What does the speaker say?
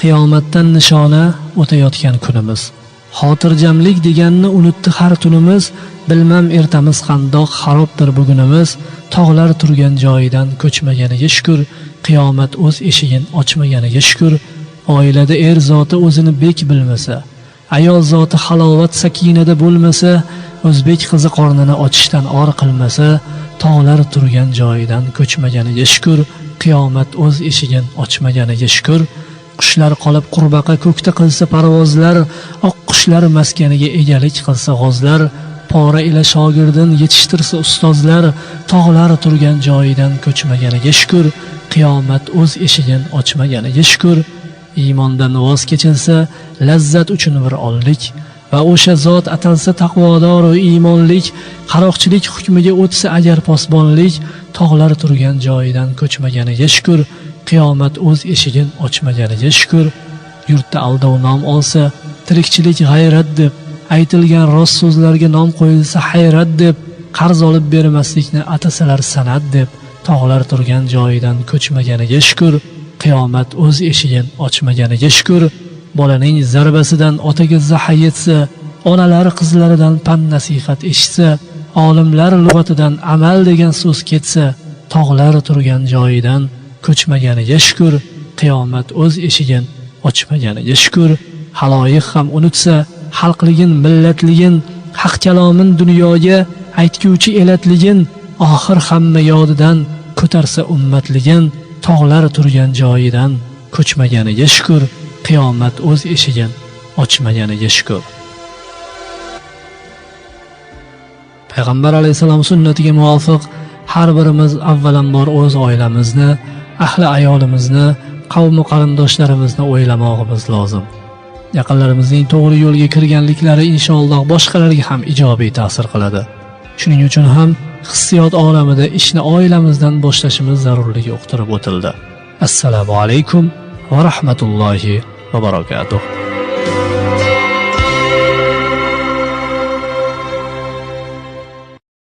qiyomatdan nishona o'tayotgan kunimiz. Xotirjamlik deganni unutdi har tunimiz, bilmam ertamiz qandoq xarobdir bugunimiz. Tog'lar turgan joyidan ko'chmaganiga shukr, qiyomat o'z eshigin ochmaganiga shukr. Oilada er zoti o'zini bek bilmasa, ayol zoti halovat sakinada bo'lmasa, o'zbek qizi qornini ochishdan or qilmasa, tog'lar turgan joyidan ko'chmaganiga shukr, qiyomat o'z eshigin ochmaganiga shukr. Qushlar qolib qurbaqa ko'kda qilsa parvozlar, oq qushlar maskaniga egalik qilsa g'ozlar, pora ila shogirdin yetishtirsa ustozlar, tog'lar turgan joyidan ko'chmaganiga shukr, qiyomat o'z eshigin ochmaganiga shukr. Iymondan voz kechilsa lazzat uchun bir onlik va o'sha zot atalsa taqvodor va iymonlik, qaroqchilik hukmiga o'tsa agar posbonlik, tog'lar turgan joyidan ko'chmaganiga shukr, qiyomat o'z eshigin ochmaganiga shukr. Yurtda aldov nom olsa tirikchilik g'ayrat deb, aytilgan rost so'zlarga nom qo'yilsa hayrat deb, qarz olib bermaslikni atasalar san'at deb, tog'lar turgan joyidan ko'chmaganiga shukr, qiyomat o'z eshigin ochmaganiga shukr. Bolaning zarbasidan otaga zaha yetsa, onalar qizlaridan pan nasihat eshitsa, olimlar lug'atidan amal degan so'z ketsa, tog'lar turgan joyidan ko'chmaganiga shukr, qiyomat o'z eshigin ochmaganiga shukr. Haloyiq ham unutsa xalqligin, millatligin, haq kalomin dunyoga aytguvchi elatligin, oxir hamma yodidan ko'tarsa ummatligin, tog'lar turgan joyidan ko'chmaganiga shukr, qiyomat o'z eshigin ochmaganiga shukr. Payg'ambar alayhisalom sunnatiga muvofiq har birimiz avvalambor o'z oilamizni, ahli ayolimizni, qavm qarindoshlarimizni o'ylamog'imiz lozim. Yaqinlarimizning to'g'ri yo'lga kirganliklari inshaalloh boshqalarga ham ijobiy ta'sir qiladi. Shuning uchun ham hissiyot olamida ishni oilamizdan boshlashimiz zarurligi uqtirib o'tildi. Assalomu alaykum va rahmatullohi va barakatuh.